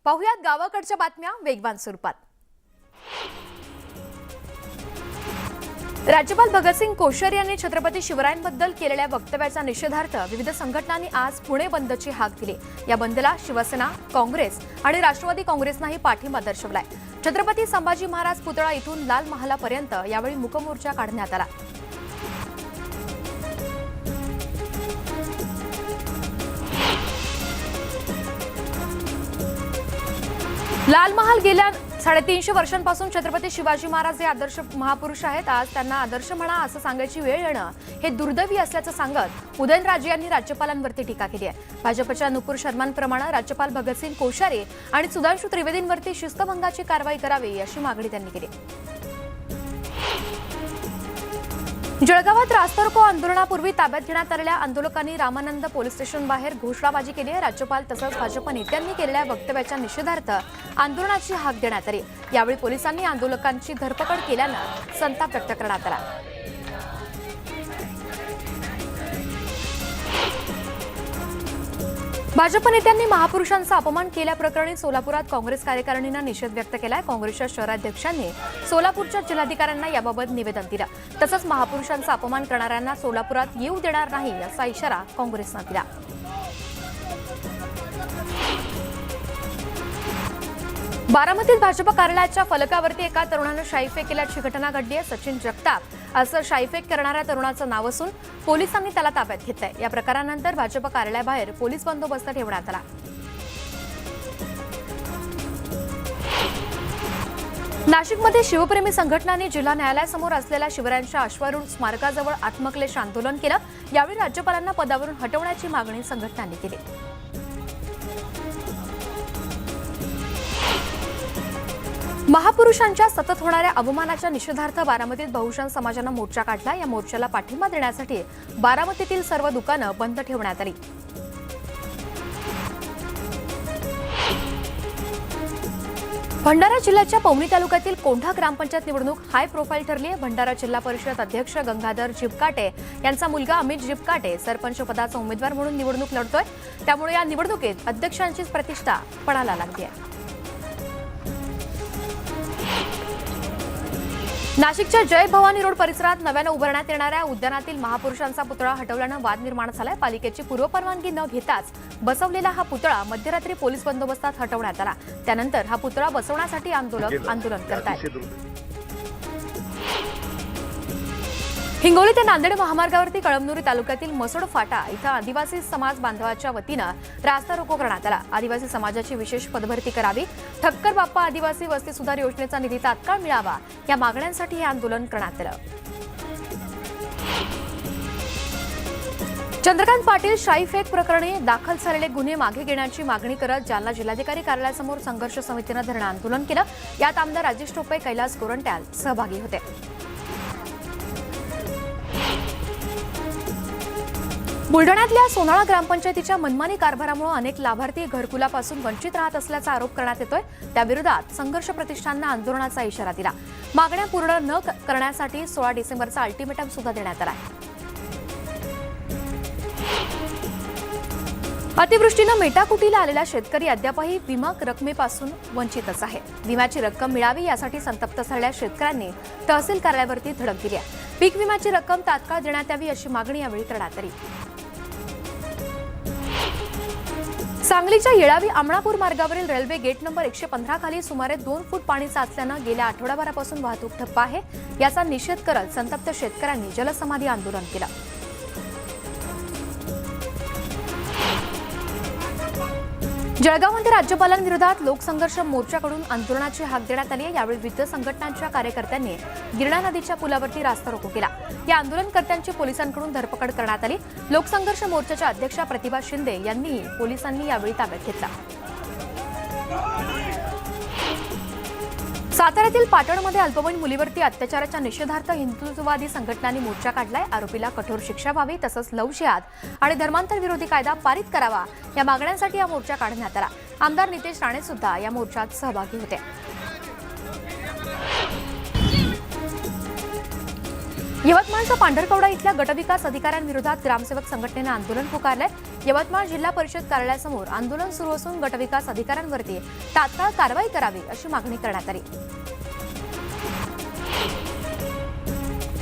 पाहुयात गावाकडच्या बातम्या वेगवान स्वरूपात। राज्यपाल भगतसिंग कोश्यारी यांनी छत्रपती शिवरायांबद्दल केलेल्या वक्तव्याच्या निषेधार्थ विविध संघटनांनी आज पुणे बंदची हाक दिली। या बंदला शिवसेना, काँग्रेस आणि राष्ट्रवादी काँग्रेसनंही पाठिंबा दर्शवलाय। छत्रपती संभाजी महाराज पुतळा इथून लाल महालापर्यंत यावेळी मूकमोर्चा काढण्यात आला। लाल महाल गेल्या 350 वर्षांपासून छत्रपती शिवाजी महाराज हे आदर्श महापुरुष आहेत। आज त्यांना आदर्श म्हणा असं सांगायची वेळ येणं हे दुर्दैवी असल्याचं सांगत उदयनराजे यांनी राज्यपालांवरती टीका केली आहे। भाजपच्या नुपूर शर्मांप्रमाणे राज्यपाल भगतसिंग कोश्यारी आणि सुधांशु त्रिवेदींवरती शिस्तभंगाची कारवाई करावी अशी मागणी त्यांनी केली। जळगावात रास्तारोको आंदोलनापूर्वी ताब्यात घेण्यात आलेल्या आंदोलकांनी रामानंद पोलीस स्टेशन बाहेर घोषणाबाजी केली आहे। राज्यपाल तसंच भाजप नेत्यांनी केलेल्या वक्तव्याच्या निषेधार्थ आंदोलनाची हाक देण्यात आली। यावेळी पोलिसांनी आंदोलकांची धरपकड केल्यानं संताप व्यक्त करण्यात आला। भाजप नेत्यांनी महापुरुषांचा अपमान केल्याप्रकरणी सोलापुरात काँग्रेस कार्यकारिणीनं निषेध व्यक्त केलाय। काँग्रेसच्या शहराध्यक्षांनी सोलापूरच्या जिल्हाधिकाऱ्यांना याबाबत निवेदन दिलं। तसंच महापुरुषांचा अपमान करणाऱ्यांना सोलापुरात येऊ देणार नाही असा इशारा काँग्रेसनं दिला। बारामतीत भाजप कार्यालयाच्या फलकावरती एका तरुणानं शाईफेक केल्याची घटना घडली आहे। सचिन जगताप असं शाईफेक करणाऱ्या तरुणाचं नाव असून पोलिसांनी त्याला ताब्यात घेतलंय। या प्रकारानंतर भाजप कार्यालयाबाहेर पोलीस बंदोबस्त ठेवण्यात आला। नाशिकमध्ये शिवप्रेमी संघटनांनी जिल्हा न्यायालयासमोर असलेल्या शिवरायांच्या अश्वारूढ स्मारकाजवळ आत्मक्लेश आंदोलन केलं। यावेळी राज्यपालांना पदावरून हटवण्याची मागणी संघटनांनी केली। महापुरुषांच्या सतत होणाऱ्या अवमानाच्या निषेधार्थ बारामतीत बहुजन समाजानं मोर्चा काढला। या मोर्चाला पाठिंबा देण्यासाठी बारामतीतील सर्व दुकानं बंद ठेवण्यात आली। भंडारा जिल्ह्याच्या पवनी तालुक्यातील कोंढा ग्रामपंचायत निवडणूक हाय प्रोफाईल ठरली आहे। भंडारा जिल्हा परिषद अध्यक्ष गंगाधर जिबकाटे यांचा मुलगा अमित जिबकाटे सरपंच पदाचा उमेदवार म्हणून निवडणूक लढतोय। त्यामुळे या निवडणुकीत अध्यक्षांचीच प्रतिष्ठा पणाला लागली आहे। नाशिकच्या जय भवानी रोड परिसरात नव्यानं उभारण्यात येणाऱ्या उद्यानातील महापुरुषांचा पुतळा हटवल्यानं वाद निर्माण झालाय। पालिकेची पूर्वपरवानगी न घेताच बसवलेला हा पुतळा मध्यरात्री पोलीस बंदोबस्तात हटवण्यात आला। त्यानंतर हा पुतळा बसवण्यासाठी आंदोलन करतायत। हिंगोली ते नांदेड महामार्गावरती कळमनुरी तालुक्यातील मसोड फाटा इथं आदिवासी समाज बांधवाच्या वतीनं रास्ता रोको करण्यात आला। आदिवासी समाजाची विशेष पदभरती करावी, ठक्कर बाप्पा आदिवासी वस्ती सुधार योजनेचा निधी तात्काळ मिळावा या मागण्यांसाठी हे आंदोलन करण्यात आलं। चंद्रकांत पाटील शाईफेक प्रकरणी दाखल झालेले गुन्हे मागे घेण्याची मागणी करत जालना जिल्हाधिकारी कार्यालयासमोर संघर्ष समितीनं धरणं आंदोलन केलं। यात आमदार राजेश टोपे, कैलास गोरंट्याल सहभागी होते। बुलढाण्यातल्या सोनाळा ग्रामपंचायतीच्या मनमानी कारभारामुळे अनेक लाभार्थी घरकुलापासून वंचित राहत असल्याचा आरोप करण्यात येतोय। त्याविरोधात संघर्ष प्रतिष्ठाननं आंदोलनाचा इशारा दिला। मागण्या पूर्ण न करण्यासाठी 16 डिसेंबरचा अल्टिमेटम सुद्धा देण्यात आला। अतिवृष्टीनं मेटाकुटीला आलेला शेतकरी अद्यापही विमा रकमेपासून वंचितच आहे। विम्याची रक्कम मिळावी यासाठी संतप्त झालेल्या शेतकऱ्यांनी तहसील कार्यालयावरती धडक दिली आहे। पीक विम्याची रक्कम तात्काळ देण्यात यावी अशी मागणी यावेळी करण्यात आली। सांगलीच्या येळावी आमणापूर मार्गावरील रेल्वे गेट नंबर 115 खाली सुमारे 2 फूट पाणी साचल्यानं गेल्या आठवडाभरापासून वाहतूक ठप्प आहे। याचा निषेध करत संतप्त शेतकऱ्यांनी जलसमाधी आंदोलन केलं। जळगावमध्ये राज्यपालांविरोधात लोकसंघर्ष मोर्चाकडून आंदोलनाची हाक देण्यात आली आहे। यावेळी विविध संघटनांच्या कार्यकर्त्यांनी गिरणा नदीच्या पुलावरती रास्ता रोको केला। या आंदोलनकर्त्यांची पोलिसांकडून धरपकड करण्यात आली। लोकसंघर्ष मोर्चाच्या अध्यक्षा प्रतिभा शिंदे यांनी पोलिसांनी यावेळी ताब्यात घेतला। साताऱ्यातील पाटणमध्ये अल्पवयीन मुलीवरती अत्याचाराच्या निषेधार्थ हिंदुत्ववादी संघटनांनी मोर्चा काढलाय। आरोपीला कठोर शिक्षा व्हावी तसंच लव्ह जिहाद आणि धर्मांतर विरोधी कायदा पारित करावा या मागण्यांसाठी हा मोर्चा काढण्यात आला। आमदार नितेश राणे सुद्धा या मोर्चात सहभागी होते। यवतमाळच्या पांढरकवडा इथल्या गटविकास अधिकाऱ्यांविरोधात ग्रामसेवक संघटनेनं आंदोलन पुकारलंय। यवतमाळ जिल्हा परिषद कार्यालयासमोर आंदोलन सुरू असून गटविकास अधिकाऱ्यांवरती तात्काळ कारवाई करावी अशी मागणी करण्यात आली।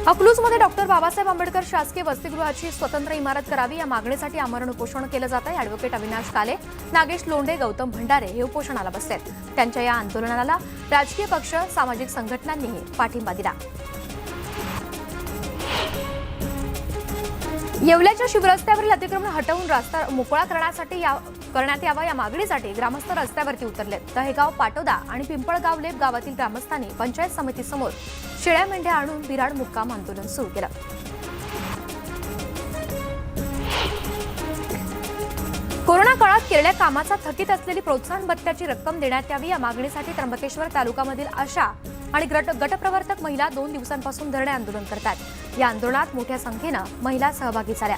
अकलूजमध्ये डॉक्टर बाबासाहेब आंबेडकर शासकीय वसतिगृहाची स्वतंत्र इमारत करावी या मागणीसाठी आमरण उपोषण केलं जात आहे। ॲडव्होकेट अविनाश काले, नागेश लोंढे, गौतम भंडारे हे उपोषणाला बसलेत। त्यांच्या या आंदोलनाला राजकीय पक्ष, सामाजिक संघटनांनीही पाठिंबा दिला। येवल्याच्या शिवरस्त्यावरील अतिक्रमण हटवून रस्ता मोकळा करण्यात यावा या मागणीसाठी ग्रामस्थ रस्त्यावरती उतरलेत। दहेगाव, पाटोदा आणि पिंपळगाव लेप गावातील ग्रामस्थांनी पंचायत समितीसमोर शेळ्या मेंढ्या आणून बिराड मुक्काम आंदोलन सुरू केलं। कोरोना काळात केलेल्या कामाचा थकीत असलेली प्रोत्साहन भत्त्याची रक्कम देण्यात यावी या मागणीसाठी त्र्यंबकेश्वर तालुक्यामधील आशा आणि गटप्रवर्तक महिला 2 दिवसांपासून धरणे आंदोलन करतात। या आंदोलनात मोठ्या संख्येनं महिला सहभागी झाल्या।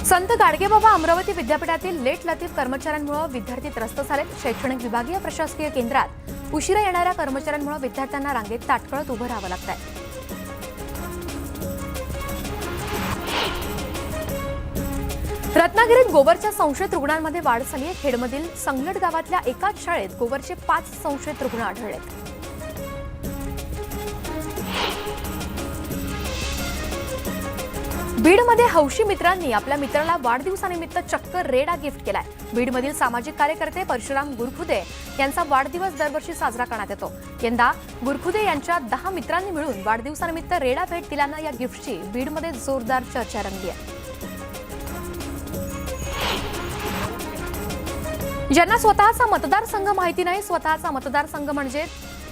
संत गाडगेबाबा अमरावती विद्यापीठातील लेट लतीफ कर्मचाऱ्यांमुळे विद्यार्थी त्रस्त झालेत। शैक्षणिक विभागीय प्रशासकीय केंद्रात उशिरा येणाऱ्या कर्मचाऱ्यांमुळे विद्यार्थ्यांना रांगेत ताटकळत उभं राहावं लागतंय। रत्नागिरीत गोवरच्या संशयित रुग्णांमध्ये वाढ झाली आहे। खेडमधील संगलट गावातल्या एकाच शाळेत गोवरचे 5 संशयित रुग्ण आढळलेत। बीडमध्ये हौशी मित्रांनी आपल्या मित्राला वाढदिवसानिमित्त चक्क रेडा गिफ्ट केलाय। बीडमधील सामाजिक कार्यकर्ते परशुराम गुरखुदे यांचा वाढदिवस दरवर्षी साजरा करण्यात येतो। यंदा गुरखुदे यांच्या 10 मित्रांनी मिळून वाढदिवसानिमित्त रेडा भेट दिल्यानं या गिफ्टची बीडमध्ये जोरदार चर्चा रंगली आहे। ज्यांना स्वतःचा मतदारसंघ माहिती नाही, स्वतःचा मतदारसंघ म्हणजे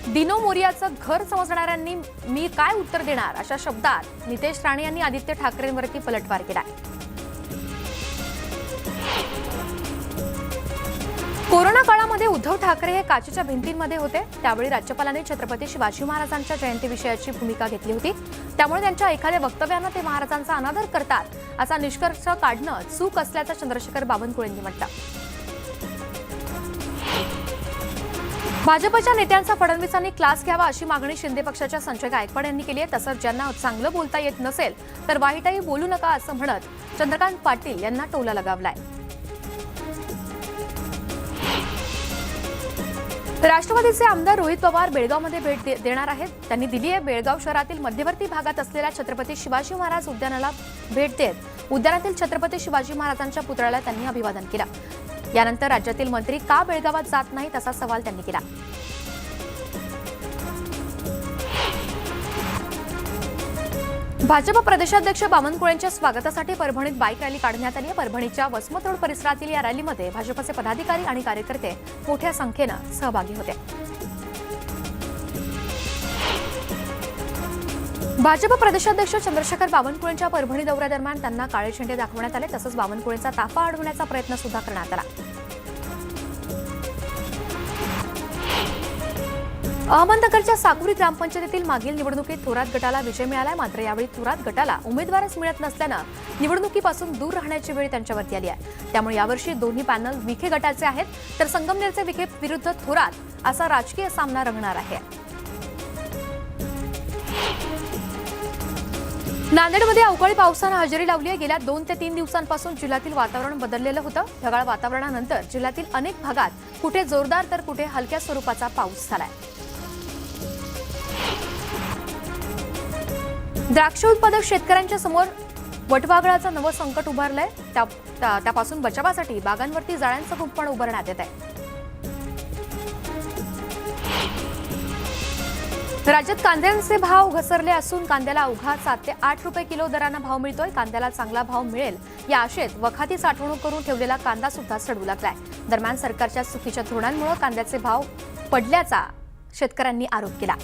दिनो मोरियाचं घर समजणाऱ्यांनी मी काय उत्तर देणार अशा शब्दात नितेश राणे यांनी आदित्य ठाकरेंवरती पलटवार केला। कोरोना काळामध्ये उद्धव ठाकरे हे काचेच्या भिंतींमध्ये होते। त्यावेळी राज्यपालांनी छत्रपती शिवाजी महाराजांच्या जयंतीविषयाची भूमिका घेतली होती। त्यामुळे त्यांच्या एखाद्या वक्तव्यानं ते महाराजांचा अनादर करतात असा निष्कर्ष काढणं चूक असल्याचं चंद्रशेखर बावनकुळेंनी म्हटलं। भाजपच्या नेत्यांचा फडणवीसांनी क्लास घ्यावा अशी मागणी शिंदे पक्षाच्या संजय गायकवाड यांनी केली आहे। तसंच ज्यांना चांगलं बोलता येत नसेल तर वाईटही बोलू नका असं म्हणत चंद्रकांत पाटील यांना टोला लगावलाय। राष्ट्रवादीचे आमदार रोहित पवार बेळगावमध्ये भेट देणार आहेत। त्यांनी दिली आहे। बेळगाव शहरातील मध्यवर्ती भागात असलेल्या छत्रपती शिवाजी महाराज उद्यानाला भेट देत उद्यानातील छत्रपती शिवाजी महाराजांच्या पुतळ्याला त्यांनी अभिवादन केलं। यानंतर राज्यातील मंत्री का बेळगावात जात नाहीत असा सवाल त्यांनी केला। भाजप प्रदेशाध्यक्ष बावनकुळेंच्या स्वागतासाठी परभणीत बाईक रॅली काढण्यात आली आहे। परभणीच्या वसमत रोड परिसरातील या रॅलीमध्ये भाजपचे पदाधिकारी आणि कार्यकर्ते मोठ्या संख्येनं सहभागी होते। भाजप प्रदेशाध्यक्ष चंद्रशेखर बावनकुळेंच्या परभणी दौऱ्यादरम्यान त्यांना काळे झेंडे दाखवण्यात आले। तसंच बावनकुळेंचा ताफा अडवण्याचा प्रयत्न सुद्धा करण्यात आला। अहमदनगरच्या साकुरी ग्रामपंचायतीतील मागील निवडणुकीत थोरात गटाला विजय मिळालाय। मात्र यावेळी थोरात गटाला उमेदवारच मिळत नसल्यानं निवडणुकीपासून दूर राहण्याची वेळ त्यांच्यावरती आली आहे। त्यामुळे यावर्षी दोन्ही पॅनल विखे गटाचे आहेत, तर संगमनेरचे विखे विरुद्ध थोरात असा राजकीय सामना रंगणार आहे। नांदेडमध्ये अवकाळी पावसानं हजेरी लावली आहे। गेल्या 2 ते 3 दिवसांपासून जिल्ह्यातील वातावरण बदललेलं होतं। ढगाळ वातावरणानंतर जिल्ह्यातील अनेक भागात कुठे जोरदार तर कुठे हलक्या स्वरूपाचा पाऊस झालाय। द्राक्ष उत्पादक शेतकऱ्यांच्या समोर वटवाघळाचं नवं संकट उभारलंय। त्यापासून बचावासाठी बागांवरती जाळ्यांचं कुंपण उभारण्यात येत आहे। राज्यात कांद्यांचे भाव घसरले असून कांद्याला अवघा 7 ते 8 रुपये किलो दरानं भाव मिळतोय। कांद्याला चांगला भाव मिळेल या आशेत वखाती साठवणूक करून ठेवलेला कांदा सुद्धा सडू लागलाय। दरम्यान सरकारच्या चुकीच्या धोरणांमुळे कांद्याचे भाव पडल्याचा शेतकऱ्यांनी आरोप केला।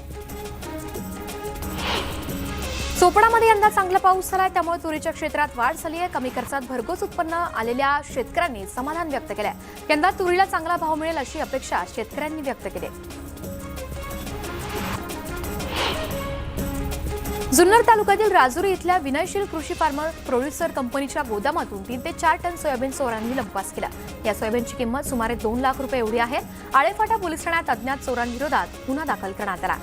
चोपडामध्ये यंदा चांगला पाऊस झालाय, त्यामुळे तुरीच्या क्षेत्रात वाढ झाली आहे। कमी खर्चात भरघोस उत्पन्न आलेल्या शेतकऱ्यांनी समाधान व्यक्त केलंय। यंदा तुरीला चांगला भाव मिळेल अशी अपेक्षा शेतकऱ्यांनी व्यक्त केली। जुन्नर तालुक्यातील राजुरी इथल्या विनयशील कृषी फार्मर प्रोड्युसर कंपनीच्या गोदामातून 3 ते 4 टन सोयाबीन चोरांनी लंपास केला। या सोयाबीनची किंमत सुमारे 2 लाख रुपये एवढी आहे। आळेफाटा पोलीस ठाण्यात अज्ञात चोरांविरोधात गुन्हा दाखल करण्यात आला।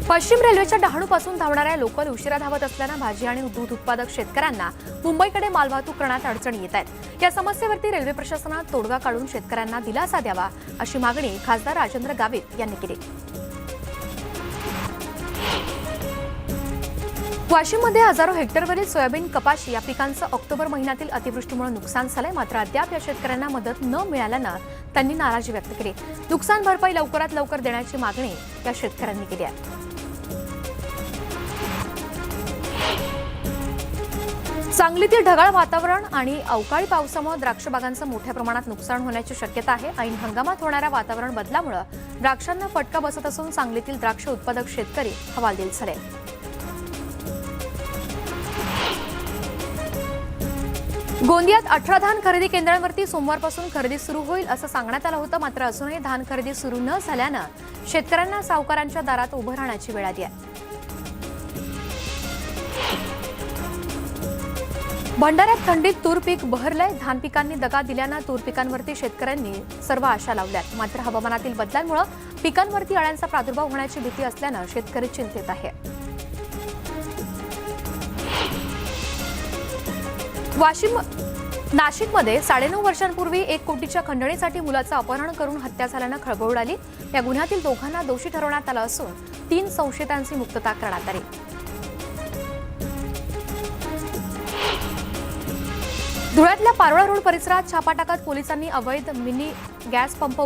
पश्चिम रेल्वेच्या डहाणूपासून धावणाऱ्या लोकल उशिरा धावत असल्यानं भाजी आणि दूध उत्पादक शेतकऱ्यांना मुंबईकडे मालवाहतूक करण्यात अडचणी येत आहेत। या समस्येवरती रेल्वे प्रशासनात तोडगा काढून शेतकऱ्यांना दिलासा द्यावा अशी मागणी खासदार राजेंद्र गावित यांनी केली। वाशिममध्ये हजारो हेक्टरवरील सोयाबीन, कपाशी या पिकांचं ऑक्टोबर महिन्यातील अतिवृष्टीमुळे नुकसान झालंय। मात्र अद्याप या शेतकऱ्यांना मदत न मिळाल्यानं त्यांनी नाराजी व्यक्त केली। नुकसान भरपाई लवकरात लवकर देण्याची मागणी या शेतकऱ्यांनी केली आहे। सांगलीतील ढगाळ वातावरण आणि अवकाळी पावसामुळे द्राक्ष बागांचं मोठ्या प्रमाणात नुकसान होण्याची शक्यता आहे। ऐन हंगामात होणाऱ्या वातावरण बदलामुळे द्राक्षांना फटका बसत असून सांगलीतील द्राक्ष उत्पादक शेतकरी हवालदिल झाले। गोंदियात 18 धान खरेदी केंद्रांवरती सोमवारपासून खरेदी सुरू होईल असं सांगण्यात आलं होतं। मात्र अजूनही धान खरेदी सुरू न झाल्यानं शेतकऱ्यांना सावकारांच्या दारात उभं राहण्याची वेळ आली आहे। भंडाऱ्यात थंडीत तूर पीक बहरलंय। धान पिकांनी दगा दिल्यानं तूर पिकांवरती शेतकऱ्यांनी सर्व आशा लावल्यात। मात्र हवामानातील बदलांमुळे पिकांवरती अळ्यांचा प्रादुर्भाव होण्याची भीती असल्यानं शेतकरी चिंतेत आहे। नाशिकमध्ये 9.5 वर्षांपूर्वी 1 कोटीच्या खंडणीसाठी मुलाचं अपहरण करून हत्या झाल्यानं खळबळ उडाली। या गुन्ह्यातील दोघांना दोषी ठरवण्यात आलं असून 3 संशयितांची मुक्तता करण्यात आली। धुळ्यातल्या पारोळा रोड परिसरात छापा टाकत पोलिसांनी अवैध मिनी गॅस पंप